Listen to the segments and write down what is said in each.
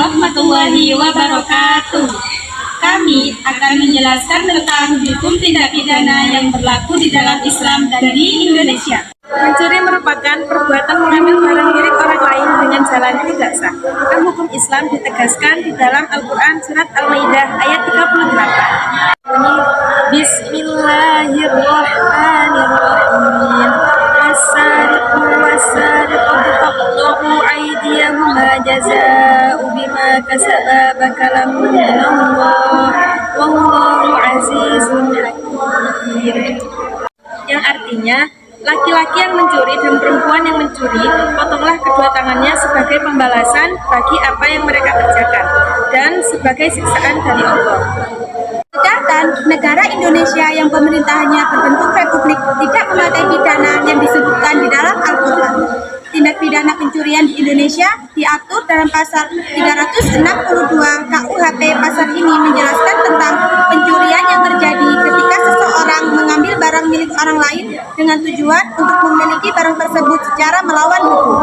warahmatullahi wabarakatuh. Kami akan menjelaskan tentang hukum tindak pidana yang berlaku di dalam Islam dan di Indonesia. Mencuri merupakan perbuatan mengambil barang milik orang lain dengan jalan yang tidak sah. Dalam hukum Islam ditegaskan di dalam Al-Quran surat Al-Maidah ayat 38. Bismillahirrahmanirrahim. Wasariqu wasariqatu faqtahu aydiyahuma jazaa'u bima kasaba bakalam minallah wallahu azizun hakim. Yang artinya, laki-laki yang mencuri dan perempuan yang mencuri, potonglah kedua tangannya sebagai pembalasan bagi apa yang mereka kerjakan dan sebagai siksaan dari Allah. Sedangkan negara Indonesia yang pemerintahannya berbentuk republik tidak memakai pidana yang disebutkan di dalam Al-Quran. Tindak pidana pencurian di Indonesia diatur dalam pasal 362 KUHP. Pasal ini menjelaskan tentang pencurian yang terjadi ketika seseorang mengambil barang milik orang lain dengan tujuan untuk memiliki barang tersebut secara melawan hukum.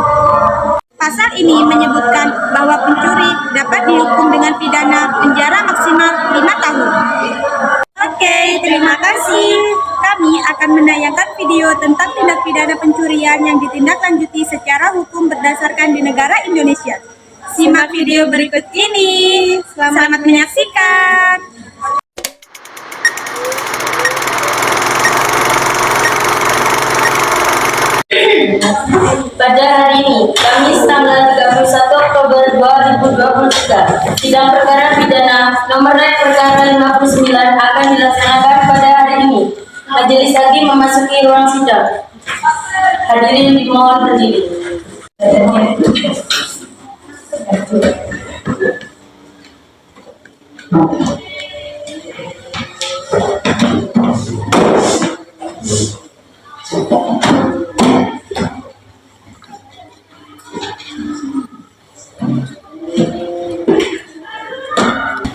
Pasal ini menyebutkan bahwa pencuri dapat dihukum dengan pidana penjara maksimal 5 tahun. Oke, terima kasih. Kami akan menayangkan video tentang tindak pidana pencurian yang ditindaklanjuti secara hukum berdasarkan di negara Indonesia. Simak video berikut ini. Selamat menyaksikan. Pada hari ini, Kamis tanggal 31 Oktober 2023, sidang perkara pidana nomor perkara 59 akan dilaksanakan pada hari ini. Majelis hakim memasuki ruang sidang. Hadirin dimohon berdiri.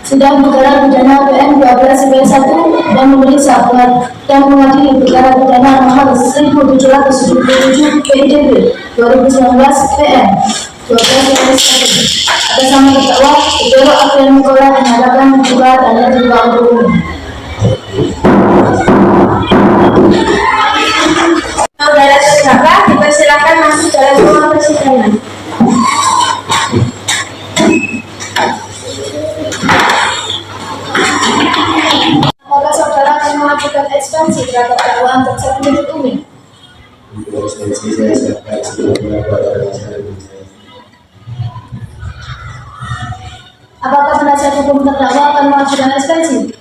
Sidang perkara pidana PN 12/1 dan memeriksa dan mengadili perkara pidana nomor 1777 PIDB 2019 PN 12/1 atas nama terdakwa Dr. Aprian Nikola menyatakan juga dan juga umum. Saudara terdakwa dipersilakan masuk dalam ruang persidangan. Apakah saudara akan mengajukan ekspansi terhadap dakwaan tersebut menuntut umum? Untuk ekspansi saya siapkan sebelumnya pada saya. Apakah penasihat hukum terdakwa akan mengajukan ekspansi?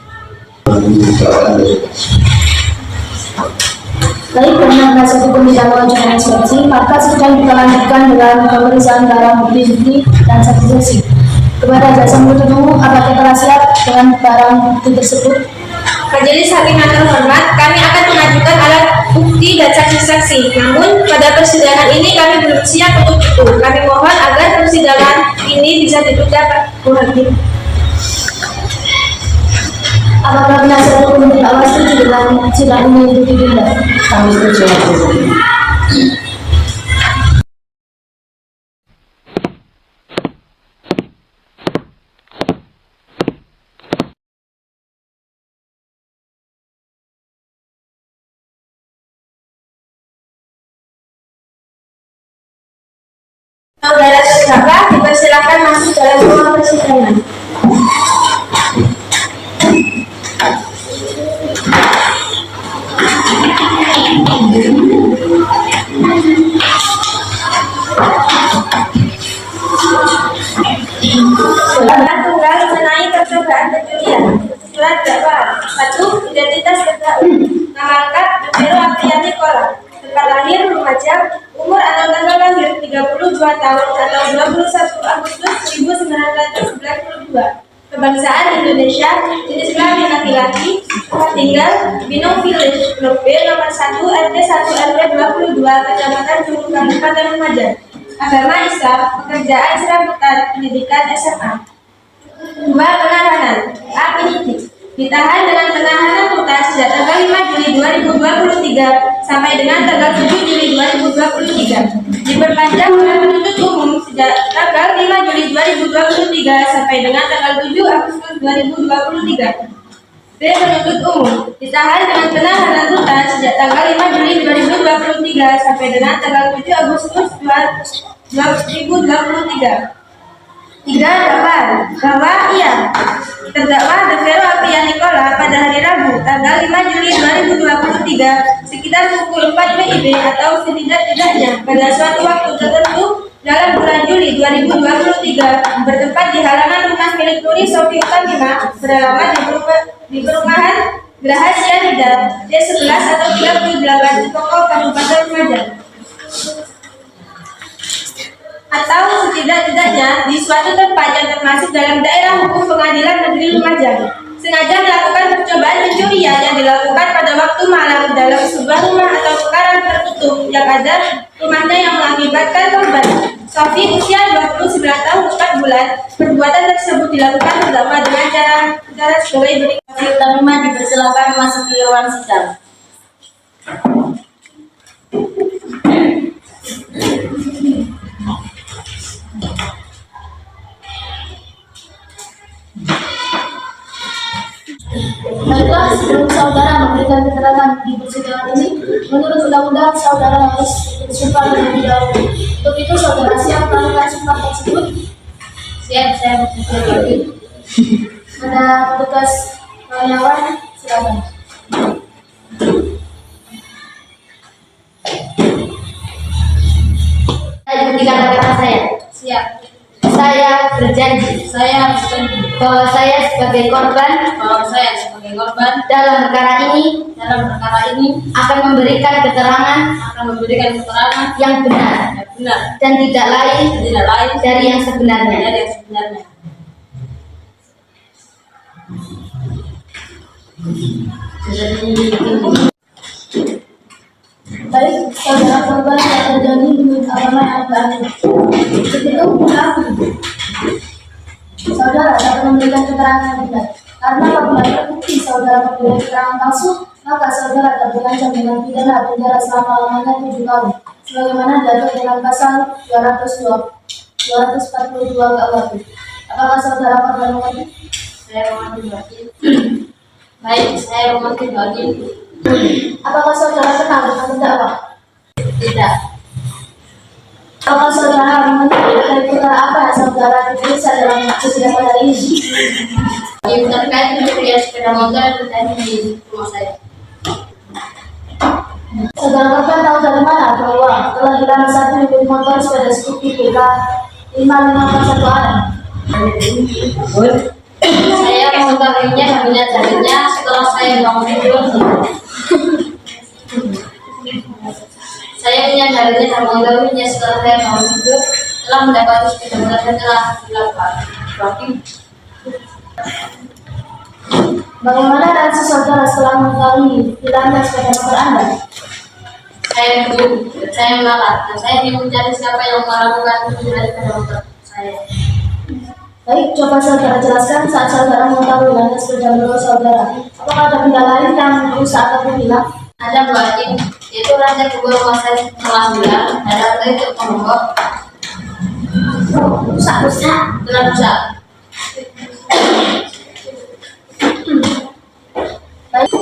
Baik, karena penasihat hukum tidak mengajukan ekspansi, maka sidang kita lanjutkan dengan pemeriksaan barang bukti dan saksi-saksi. Kepada jaksa penuntut umum, apakah telah siap dengan barang bukti tersebut? Majelis hakim yang terhormat, kami akan mengajukan alat bukti dan saksi-saksi. Namun, pada persidangan ini kami belum siap untuk itu. Kami mohon agar persidangan ini bisa ditunda Pak Hakim. Apakah penasihat hukum terdakwa setuju dengan sidang ini untuk ditunda? Kami setuju. Saudara terdakwa dipersilakan masuk dalam ruang persidangan. Tunggal mengenai percobaan pencurian. Surat dakwaan. 1. Identitas terdakwa. Nama lengkap Dr. Aprian Nikola. Tempat lahir Lumajang. Umur atau tanggal lahir 32 tahun atau 21 Agustus 1992. Kebangsaan Indonesia. Jenis kelamin laki-laki. Tempat tinggal Binong Village, Blok B nomor 1 RT 1 RW 22 Kecamatan Juru Kabupaten Lumajang. Agama Islam. Pekerjaan serabutan. Pendidikan SMA. 2. Penahanan. A. Penyidik ditahan dengan penahanan rutan sejak tanggal 5 Juli 2023 sampai dengan tanggal 7 Juli 2023. Diperpanjang oleh penuntut umum sejak tanggal 5 Juli 2023 sampai dengan tanggal 7 Agustus 2023. B. Penuntut umum ditahan dengan penahanan rutan sejak tanggal 5 Juli 2023 sampai dengan tanggal 7 Agustus 2023. 3. Dakwaan bahwa ia terdakwa Devero Apria Nicola pada hari Rabu tanggal 5 Juli 2023 sekitar pukul 4 WIB atau setidak-tidaknya pada suatu waktu tertentu dalam bulan Juli 2023 bertempat di halaman rumah milik Nuri Sofi Utamima beralamat di perumahan Geraha Sianida D11 atau 38 Cikoko Kabupaten Lumajang, atau setidak-tidaknya di suatu tempat yang termasuk dalam daerah hukum Pengadilan Negeri Lumajang, sengaja melakukan percobaan pencurian yang dilakukan pada waktu malam dalam sebuah rumah atau pekarangan tertutup yang ada rumahnya yang mengakibatkan korban Sofi usia 29 tahun 4 bulan. Perbuatan tersebut dilakukan terdakwa dengan cara sebagai berikut. Sofi Utamima dipersilakan memasuki ruang sidang. Baiklah, sebelum saudara memberikan keterangan di persidangan ini, menurut undang-undang saudara harus bersumpah terlebih dahulu. Untuk itu saudara siap melakukan sumpah tersebut? Siap, saya bersedia. Ada petugas karyawan, silakan. Saya ikuti kata-kata saya. Siap. Saya berjanji bahwa saya sebagai korban dalam perkara ini akan memberikan keterangan yang benar dan tidak lain dari yang sebenarnya. Baik, saudara korban yang terjadi menurut agama yang baik. Begitu mengaku. Saudara dapat memberikan keterangan yang benar. Karena apabila terbukti saudara memberikan keterangan palsu, maka saudara terancam dengan pidana penjara selama-lamanya 7 tahun. Sebagaimana diatur dalam pasal 242 KUHP. Apakah saudara korban mengerti? Saya mengerti. Baik, saya mengerti. Apakah saudara kenal dengan terdakwa? Tidak. Apakah saudara mengenai perkara apa yang saudara diperiksa dalam persidangan hari ini? Yang terkait dengan sepeda motor yang terjadi di rumah saya. Saudara korban tahu dari mana bahwa telah hilang satu unit motor sepeda Scoopy PK 5541 Saya mengetahuinya dan menyadarinya setelah saya bangun tidur. Saya menyadarinya dan mengetahuinya setelah saya bangun tidur telah mendapati sepeda motor yang telah hilang. Bagaimana reaksi saudara setelah mengetahui hilangnya sepeda motor Anda? Saya bingung, saya mengalah, dan saya ingin mencari siapa yang melakukan pencurian sepeda motor saya. Baik, coba saudara jelaskan saat saudara mengetahui hilangnya sepeda motor saudara. Apakah ada benda lain yang rusak ataupun hilang? Ada Mbak, itu rantai kubur rumah saya telah hilang dan rantai itu menggok. Rusak, benar rusak. Baik.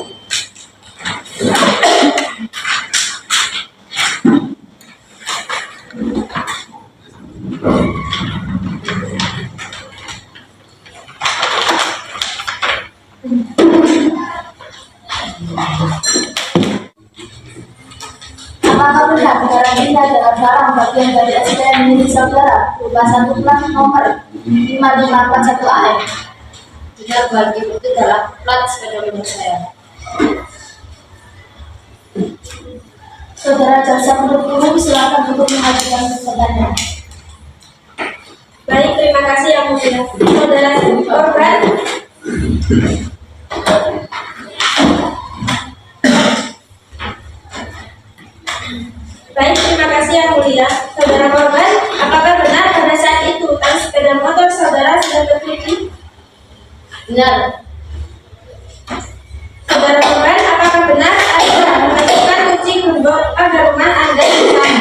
Apakah benar negara ini adalah barang bagian dari SPM milik saudara berupa satu plat nomor 5541 AM? Benar, bagi itu adalah plat sepeda motor saya. Saudara jaksa penuntut umum silakan untuk mengajukan pertanyaan. Baik, terima kasih yang mulia. Saudara korban Baik, terima kasih yang mulia. Saudara korban, apakah benar pada saat itu tang sepeda motor saudara sedang terkunci? Benar. Saudara korban, apakah benar Anda menemukan kunci gembok agar rumah Anda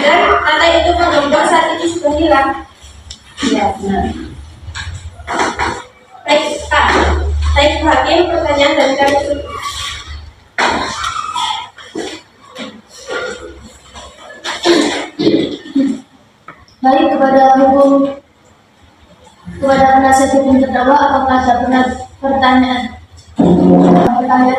dan lantai itu menggembok saat itu sudah hilang? Baik, kepada penasihat hukum terdakwa, apakah ada benar pertanyaan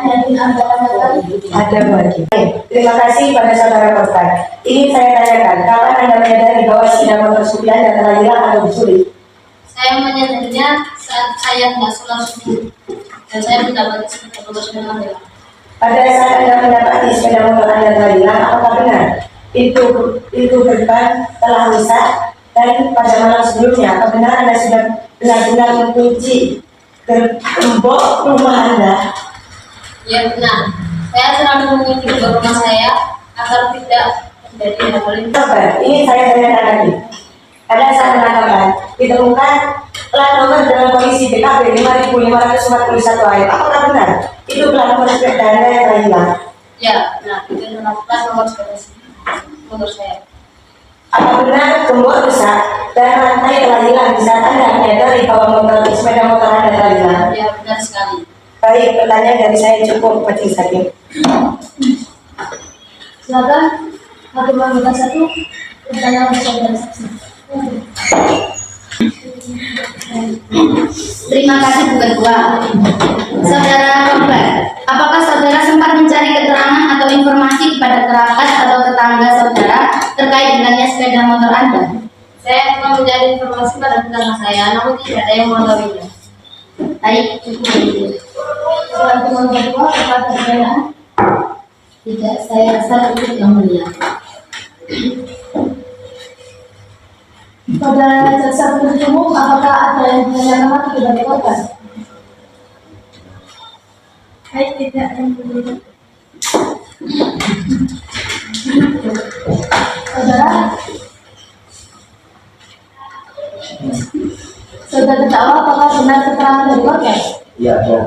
yang ingin Anda tanyakan? Ada lagi. Terima kasih pada saudara korban. Ini saya tanyakan, kapan Anda menyadari bahwa sepeda motor Supi Anda telah hilang atau dicuri? Saya menyadarinya saat saya tidak sholat subuh dan saya mendapati sepeda motor sedang hilang. Pada saat Anda mendapati sepeda motor Anda telah hilang, apakah benar itu berban telah rusak? Dan pada malam sebelumnya, apa benar Anda sudah benar-benar mengunci gembok rumah Anda? Ya benar, saya selalu mengunci gerbang rumah saya agar tidak terjadi hal yang Korban, ini saya tanyakan lagi. Pada saat menangkapkan, ditemukan plat nomor dalam kondisi BKB 5541 AF. Apakah benar itu plat nomor sepeda Anda yang telah hilang? Ya, nah itu adalah plat nomor sepeda motor saya. Apa benar gembok rusak dan rantai telah hilang di saat Anda menyadari bahwa sepeda motor Anda telah hilang? Ya benar sekali. Baik, pertanyaan dari saya cukup, Majelis Hakim. Silakan hakim membuka satu pertanyaan saudara saksi. Terima kasih Bu Ketua. Saudara korban, apakah saudara sempat mencari keterangan atau informasi kepada kerabat atau tetangga saudara terkait hilangnya sepeda motor Anda? Saya telah mencari informasi pada tetangga saya, namun tidak ada yang mengetahuinya. Baik, cukup. Hakim Ketua, apakah pertanyaan? Tidak, saya rasa cukup yang mulia. Pada jaksa penuntut umum, apakah ada yang menanyakan lagi kepada korban? Baik, tidak yang mulia. Saudara terdakwa, apakah benar keterangan dari korban? Iya, ya.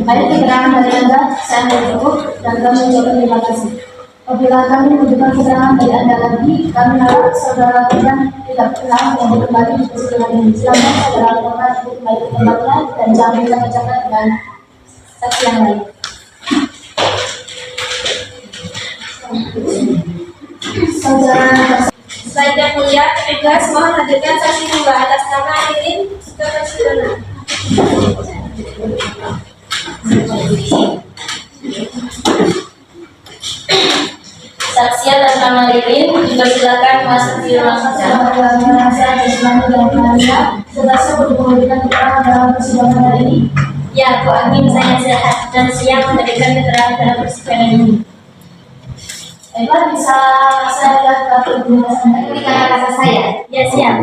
Baik, keterangan dari Anda saya ambil cukup dan kami ucapkan terima kasih. Apabila kami membutuhkan keterangan dari Anda lagi, kami harap saudara korban tidak pernah untuk kembali di persidangan ini. Silakan saudara korban untuk kembali ke tempatnya dan jangan bincang-bincang dengan saksi yang lain. Saudara Baik yang mulia, petugas mohon hadirkan saksi dua atas nama Irin ke persidangan. saksi atas nama Lirin, dipersilakan masuk di ruang sidang. Ya, Bu Hakim, saya sehat dan siap memberikan keterangan dalam persidangan ini. Bisa saya lihat kartu penjelasan Kata saya, Ya, siap.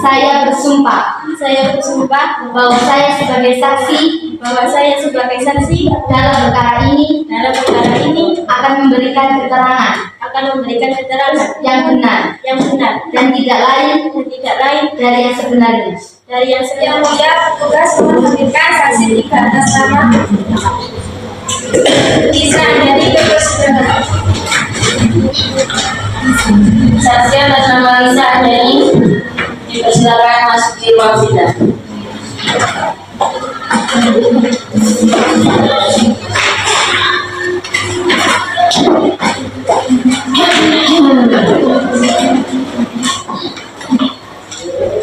saya bersumpah Saya bersumpah bahwa saya sebagai saksi bahwa saya sebagai saksi dalam perkara ini akan memberikan keterangan yang benar dan tidak lain dari yang sebenarnya. Yang mulia, petugas mohon hadirkan saksi tiga atas nama bisa jadi ke persidangan. Saksi atas nama Lisa Andani, dipersilakan masuk di ruang sidang.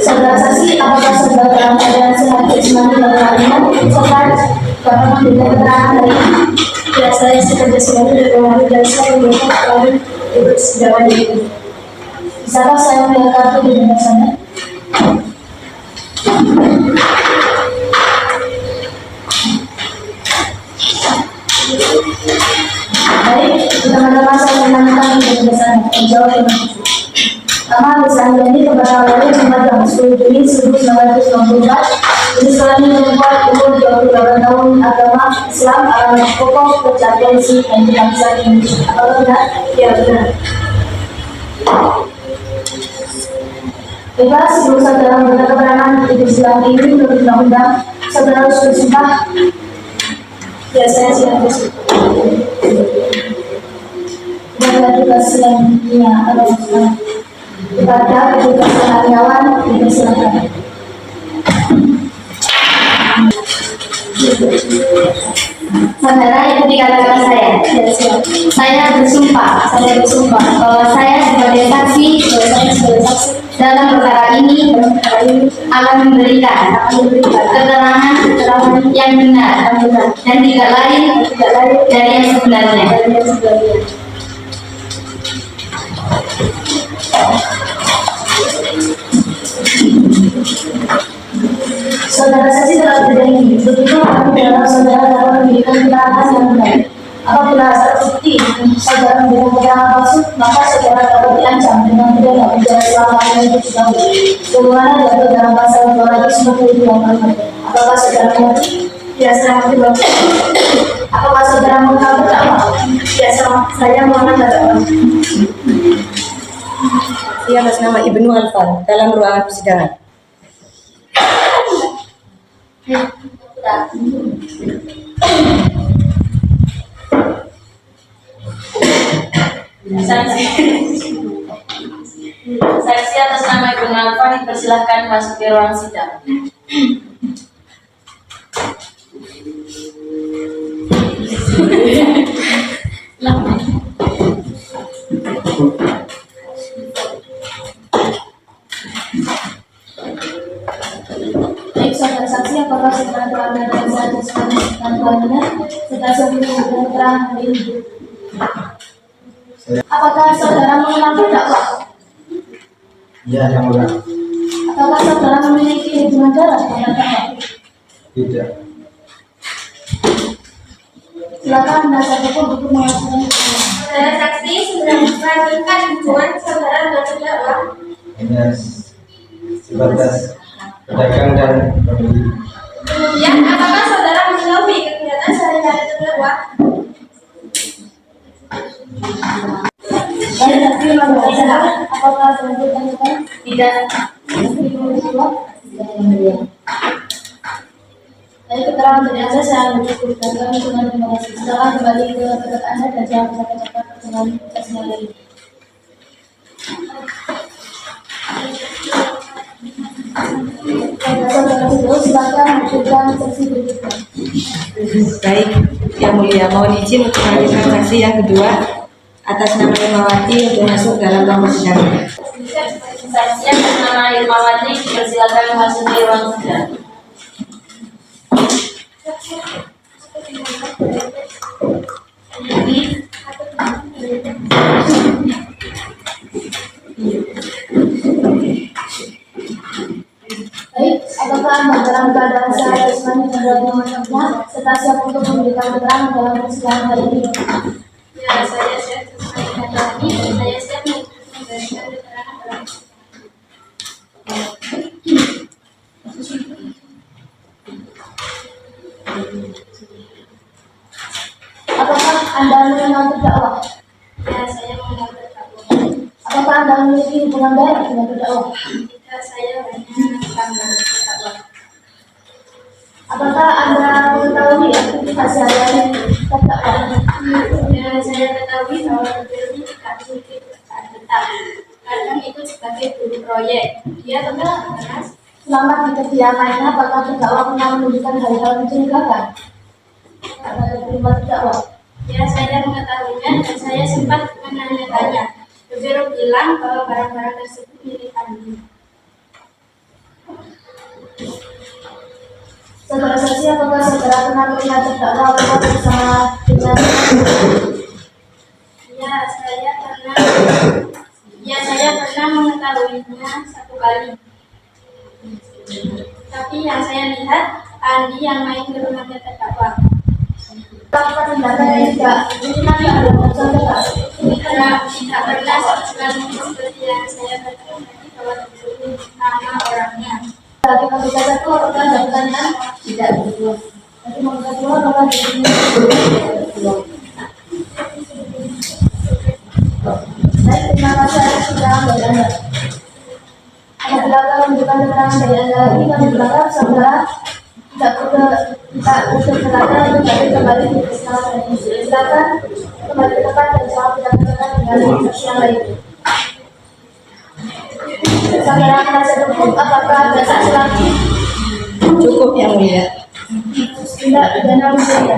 Saudara saksi, apakah saudara dalam keadaan sehat jasmani dan rohani serta dapat memberikan keterangan dari ya saya sehat jasmani dan rohani dan saya memiliki keterangan di persidangan ini. Bisakah saya melihat kartu di depan sana? Baik, teman-teman saya menanyakan di depan sana. Menjawab dengan jujur. Pertama, misalnya ini kepada awalnya Jumat 10 Juni 1994. Ini selanjutnya membuat umur 28 tahun agama Islam alamat pokok kerja polisi dan kebangsaan Indonesia. Kalau benar, ya benar. Bebas sebelum saudara memberikan keterangan di persidangan ini menurut undang-undang, saudara harus bersumpah. Ya, saya siap bersumpah. Dan tugas selanjutnya adalah kepada petugas karyawan dipersilakan. Saudara, ikuti kata-kata saya. Saya bersumpah bahwa saya sebagai sebagai saksi dalam perkara ini akan memberikan keterangan yang benar dan tidak lain dari yang sebenarnya. Saudara saksi telah berjanji, begitu kami dalam saudara dapat memberikan keterangan yang benar. Apabila terbukti saudara memberikan keterangan palsu, maka saudara dapat diancam dengan pidana penjara selama 7 tahun. Sebagaimana diatur dalam pasal 292 KUHP. Apakah saudara mengerti? Ya, saya mengerti. Apakah saudara mengenal terdakwa? Ya, saya mengenal terdakwa. Ia atas nama Ibnu Alfan dalam ruangan persidangan. Saksi atas nama Ibnu Alfan dipersilakan masuk ke ruang sidang. Baik, saudara saksi, apakah saudara telah mendengar dan benar serta sebelum keterangan hari ini? Apakah saudara mengenal terdakwa? Ya, yang mulia. Apakah saudara memiliki hubungan darah dengan terdakwa? Tidak. Silakan penasihat hukum untuk mengajukan. Saudara saksi sudah melanjutkan hubungan saudara dengan terdakwa. Hanya sebatas pedagang dan pembeli. Kemudian, apakah saudara mengetahui kegiatan sehari-hari terdakwa? Baik, terima kasih. Apakah saudara bertanya? Tidak. Dari keterangan dari Anda, saya menyebutkan kami dengan terima kasih. Silakan kembali ke tempat Anda dan jangan cepat-cepat dengan tugasnya lagi. Silakan melanjutkan sesi berikutnya. Baik, yang mulia, mohon izin untuk melanjutkan saksi yang kedua atas nama Irmawati untuk masuk dalam ruang persidangan. Saksi atas nama Irmawati dipersilakan masuk ke ruang sidang. Baik, apakah Anda dalam keadaan sehat jasmani dan rohaninya serta siap untuk memberikan keterangan dalam persidangan hari ini? Ya, saya siap menyampaikan lagi. Saya siap memberikan keterangan dalam Apakah Anda mengenal terdakwa? ya, saya mengenal terdakwa. Apakah Anda memiliki hubungan darah dengan terdakwa? Jika saya hanya tanggal terdakwa. Apakah Anda mengetahui aktivitas sehari-hari terdakwa? Ya, saya ketahui bahwa beliau tidak memiliki pekerjaan tetap. Kadang itu sebagai buruh proyek. Dia tetap keras. Selama di kediamannya, apakah terdakwa pernah menunjukkan hal-hal mencurigakan? Karena terima terdakwa. Ya, saya mengetahuinya dan saya sempat menanyakannya. Beliau bilang bahwa barang-barang tersebut milik Andi. Saudara saksi, apakah saudara pernah melihat terdakwa bersama dengan saya pernah mengetahuinya satu kali. Tapi yang saya lihat Andi yang main ke rumahnya terdakwa. melakukan tindakan yang tidak menyenangkan dalam saudara? Tidak pernah seperti yang saya katakan tadi bahwa tersebut nama orangnya. Bagi pembicara satu, apakah ada pertanyaan? Tidak. Bagi pembicara dua, apakah ada pertanyaan? Baik, terima kasih atas keterangan dari Anda. Apabila kami menunjukkan keterangan dari Anda lagi, kami berharap saudara tidak berkelada untuk dapat kembali di persidangan ini. Silakan kembali ke tempat dan jawab tidak berkenan dengan saksi yang lain. Saudara penasihat hukum, apakah ada saksi lagi? Cukup, yang mulia. Tidak pidana berbeda.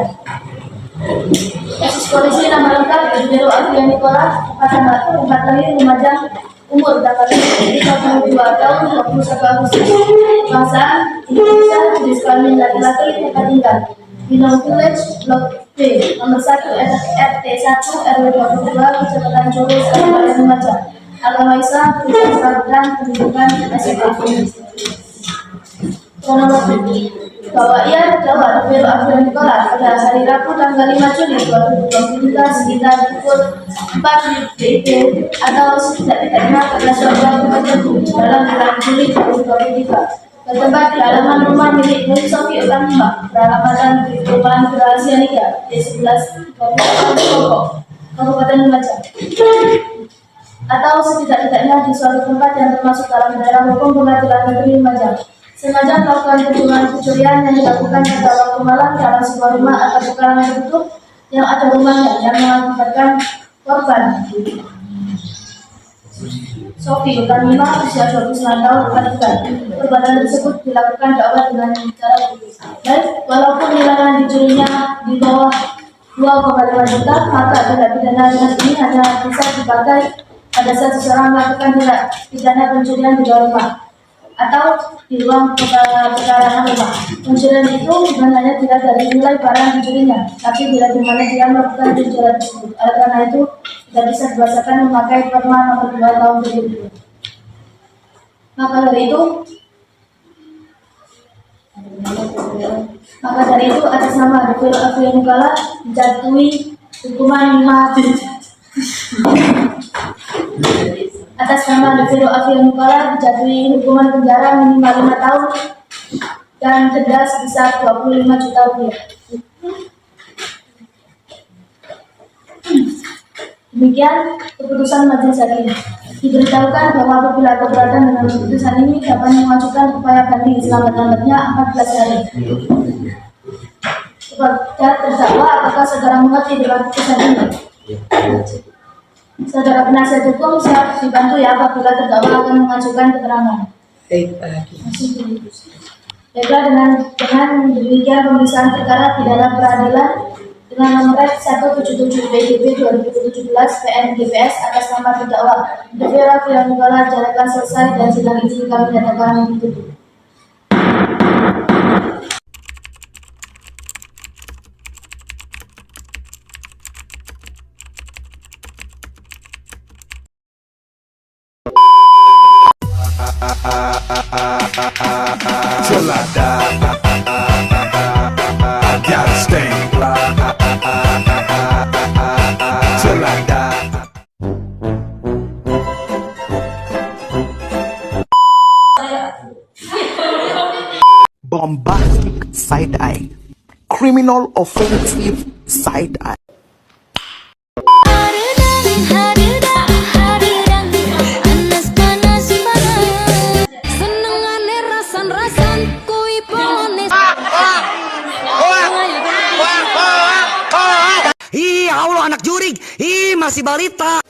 Kasus polisi nama lengkap Biro Afrian Nikola, tempat lahir Lumajang, umur 32 tahun 21 Agustus, kebangsaan Indonesia, jenis kelamin laki-laki, tempat tinggal Binong Village, Blok B, nomor 1, RT 1, RW 22, Kecamatan Curus, Kabupaten Lumajang. Agama Islam, Kristen dan pendidikan SMA. Kronologi bahwa ia terdakwa Biro Afrian Nikola pada hari Rabu tanggal 5 Juli 2023 sekitar pukul 4 WIB atau setidak-tidaknya pada suatu waktu tertentu dalam bulan Juli 2023 bertempat di halaman rumah milik Nur Sofi Utamima beralamat di Perumahan Rahasia Niga D11 Kabupaten Lumajang atau setidak-tidaknya di suatu tempat yang termasuk dalam daerah hukum Pengadilan Negeri Lumajang. Sengaja melakukan pencurian yang dilakukan pada waktu malam dalam sebuah rumah atau pekarangan tertutup yang ada rumahnya yang mengakibatkan korban Sofi Utamima usia 29 tahun meninggal. Perbuatan tersebut dilakukan dakwa dengan cara baik, walaupun nilai dicurinya di bawah 2,5 juta, maka tindak pidana ini hanya bisa dipakai pada saat seseorang melakukan tindak pidana pencurian di luar rumah atau di ruang pekarangan rumah. Pencurian itu bukan hanya tidak dari nilai barang dicurinya, tapi bila di mana dia melakukan pencurian tersebut. Oleh karena itu, tidak bisa dibahasakan memakai Perma nomor 2 tahun 2020. Maka dari itu atas nama Biro Afrian Nikola dijatuhi hukuman 5 atas nama Biro Afrian Nikola dijatuhi hukuman penjara minimal 5 tahun dan denda sebesar 25 juta rupiah. Demikian keputusan majelis hakim. Diberitahukan bahwa apabila keberatan dengan keputusan ini dapat mengajukan upaya banding selambat-lambatnya 14 hari. Kepada terdakwa, apakah saudara mengerti dengan keputusan ini? Saudara penasihat hukum siap dibantu ya apabila terdakwa akan mengajukan keterangan. Baiklah, dengan demikian pemeriksaan perkara pidana peradilan dengan nomor 177 PDB 2017 PN GPS atas nama terdakwa Biro Afrian Nikola dinyatakan selesai dan sidang ini kami nyatakan ditutup. Till I die, I gotta stay fly. Till I die. Bombastic side eye, criminal offensive side eye. Ih, Allah anak jurig, ih masih balita.